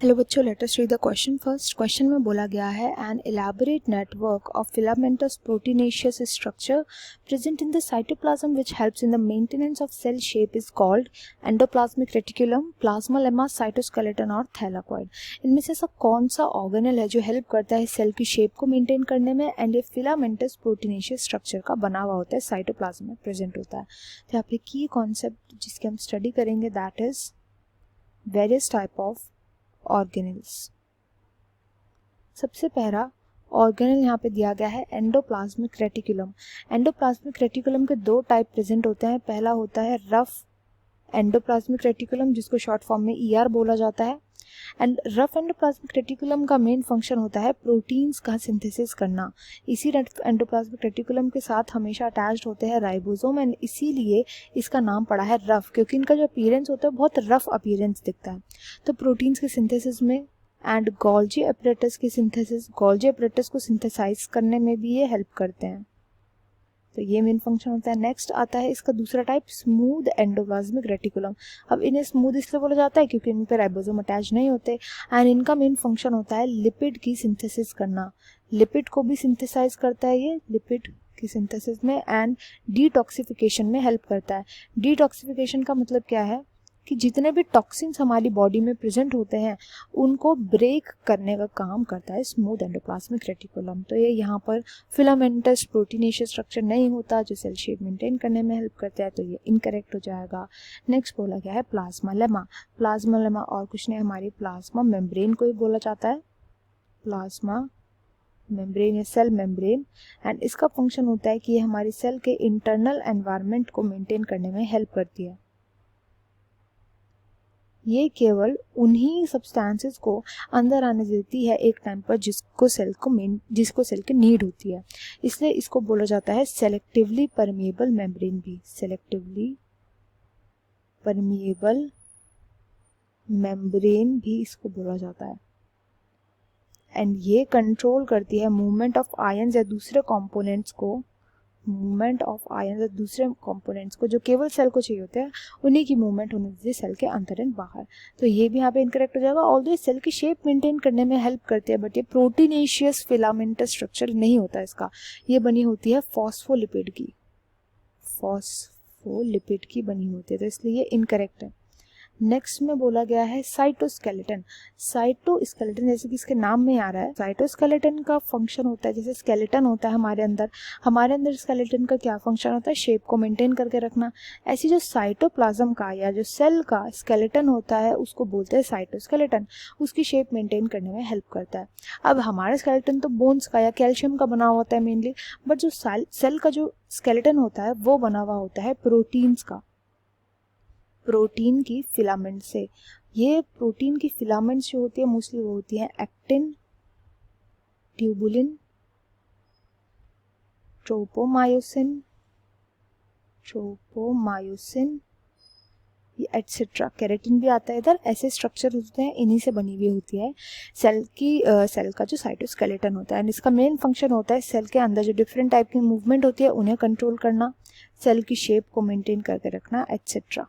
Hello बच्चों, let us read the question first. Question में बोला गया है an elaborate network of filamentous proteinaceous structure present in the cytoplasm which helps in the maintenance of cell shape is called endoplasmic reticulum, plasmalemma, cytoskeleton और thylakoid. इनमें से ऐसा कौन सा ऑर्गेनेल है जो हेल्प करता है सेल की शेप को मेंटेन करने में एंड ये फिलामेंटस प्रोटीनेशियस स्ट्रक्चर का बना हुआ होता है, साइटोप्लाज्म में प्रेजेंट होता है। तो यहाँ पे की कॉन्सेप्ट जिसकी हम स्टडी करेंगे that is various type of organelles. सबसे पहला ऑर्गेनेल यहाँ पे दिया गया है एंडोप्लाज्मिक रेटिकुलम। एंडोप्लाज्मिक रेटिकुलम के दो टाइप प्रेजेंट होते हैं। पहला होता है रफ एंडोप्लाज्मिक रेटिकुलम जिसको शॉर्ट फॉर्म में ER बोला जाता है। एंड रफ एंडोप्लाज्मिक रेटिकुलम का मेन फंक्शन होता है प्रोटीन्स का सिंथेसिस करना। इसी एंडोप्लाज्मिक रेटिकुलम के साथ हमेशा अटैच्ड होते हैं राइबोसोम एंड इसीलिए इसका नाम पड़ा है रफ, क्योंकि इनका जो अपीयरेंस होता है बहुत रफ अपीयरेंस दिखता है। तो प्रोटीन्स के सिंथेसिस में एंड गोल्जी अपरेटस की सिंथेसिस, गोल्जी अपरेटस को सिंथेसाइज करने में भी ये हेल्प करते हैं। तो ये मेन फंक्शन होता है। नेक्स्ट आता है इसका दूसरा टाइप स्मूथ एंडोप्लाज्मिक रेटिकुलम। अब इन्हें स्मूथ इसलिए बोला जाता है क्योंकि इन पे राइबोसोम अटैच नहीं होते एंड इनका मेन फंक्शन होता है लिपिड की सिंथेसिस करना। लिपिड को भी सिंथेसाइज करता है ये, लिपिड की सिंथेसिस में एंड डिटॉक्सिफिकेशन में हेल्प करता है। डिटॉक्सिफिकेशन का मतलब क्या है कि जितने भी टॉक्सिन्स हमारी बॉडी में प्रेजेंट होते हैं उनको ब्रेक करने का काम करता है स्मूथ एंडोप्लाज्मिक रेटिकुलम। तो ये यहाँ पर फिलामेंटस प्रोटीनेशियस स्ट्रक्चर नहीं होता जो सेल शेप मेंटेन करने में हेल्प करता है, तो ये इनकरेक्ट हो जाएगा। नेक्स्ट बोला गया है प्लाज्मा लेमा। प्लाज्मा लेमा और कुछ नहीं, हमारी प्लाज्मा मेम्ब्रेन को ही बोला जाता है, प्लाज्मा मेम्ब्रेन या सेल मेम्ब्रेन। एंड इसका फंक्शन होता है कि ये हमारी सेल के इंटरनल एनवायरनमेंट को मेंटेन करने में हेल्प करती है। ये केवल उन्हीं सब्सटेंसेस को अंदर आने देती है एक टाइम पर जिसको सेल की नीड होती है, इसलिए इसको बोला जाता है सेलेक्टिवली परमिएबल मेम्ब्रेन भी। सेलेक्टिवली परमिएबल मेम्ब्रेन भी इसको बोला जाता है। एंड ये कंट्रोल करती है मूवमेंट ऑफ आयंस या दूसरे कंपोनेंट्स को, मूवमेंट ऑफ आयंस या दूसरे कंपोनेंट्स को जो केवल सेल को चाहिए होते हैं उन्हीं की मूवमेंट होने से सेल के अंदर एंड बाहर। तो ये भी यहाँ पे इनकरेक्ट हो जाएगा। ऑल्दो सेल की शेप मेंटेन करने में हेल्प करती है बट ये प्रोटीनेशियस फिलामेंटस स्ट्रक्चर नहीं होता इसका, ये बनी होती है फॉस्फोलिपिड की, फॉस्फोलिपिड की बनी होती है, तो इसलिए ये इनकरेक्ट है। नेक्स्ट में बोला गया है साइटोस्केलेटन। साइटोस्केलेटन जैसे कि इसके नाम में आ रहा है, साइटोस्केलेटन का फंक्शन होता है जैसे स्केलेटन होता है हमारे अंदर स्केलेटन का क्या फंक्शन होता है, शेप को मेंटेन करके रखना। ऐसी जो साइटोप्लाज्म का या जो सेल का स्केलेटन होता है उसको बोलते हैं साइटोस्केलेटन, उसकी शेप मेंटेन करने में हेल्प करता है। अब हमारा स्केलेटन तो बोन्स का या कैल्शियम का बना हुआ होता है मेनली, बट जो सेल का जो स्केलेटन होता है वो बना हुआ होता है प्रोटीन्स का, प्रोटीन की फिलामेंट से। ये प्रोटीन की फिलामेंट्स जो होती है मोस्टली वो होती है actin, tubulin, tropomyosin etcetera, keratin भी आता है इधर। ऐसे स्ट्रक्चर होते हैं, इन्हीं से बनी हुई होती है सेल का जो साइटोस्केलेटन होता है। एंड इसका मेन फंक्शन होता है सेल के अंदर जो डिफरेंट टाइप की मूवमेंट होती है उन्हें कंट्रोल करना, सेल की शेप को मेंटेन करके रखना एटसेट्रा।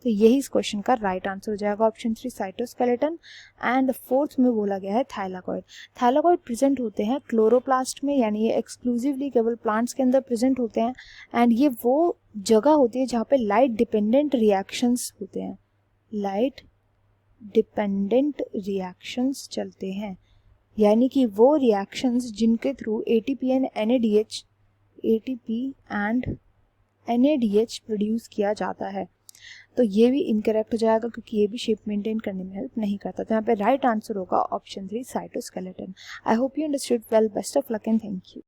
तो यही इस क्वेश्चन का राइट आंसर हो जाएगा, ऑप्शन 3 साइटोस्केलेटन। एंड फोर्थ में बोला गया है थाइलाकॉइड। थाइलाकॉइड प्रेजेंट होते हैं क्लोरोप्लास्ट में, यानी ये एक्सक्लूसिवली केवल प्लांट्स के अंदर प्रेजेंट होते हैं। एंड ये वो जगह होती है जहाँ पे लाइट डिपेंडेंट रिएक्शंस होते हैं, लाइट डिपेंडेंट रिएक्शंस चलते हैं, यानी कि वो रिएक्शंस जिनके through ATP and NADH produce किया जाता है। तो ये भी इनकरेक्ट हो जाएगा क्योंकि ये भी शेप मेंटेन करने में हेल्प नहीं करता। तो यहाँ पे राइट आंसर होगा option 3 cytoskeleton. I hope you understood well. Best of luck and thank you.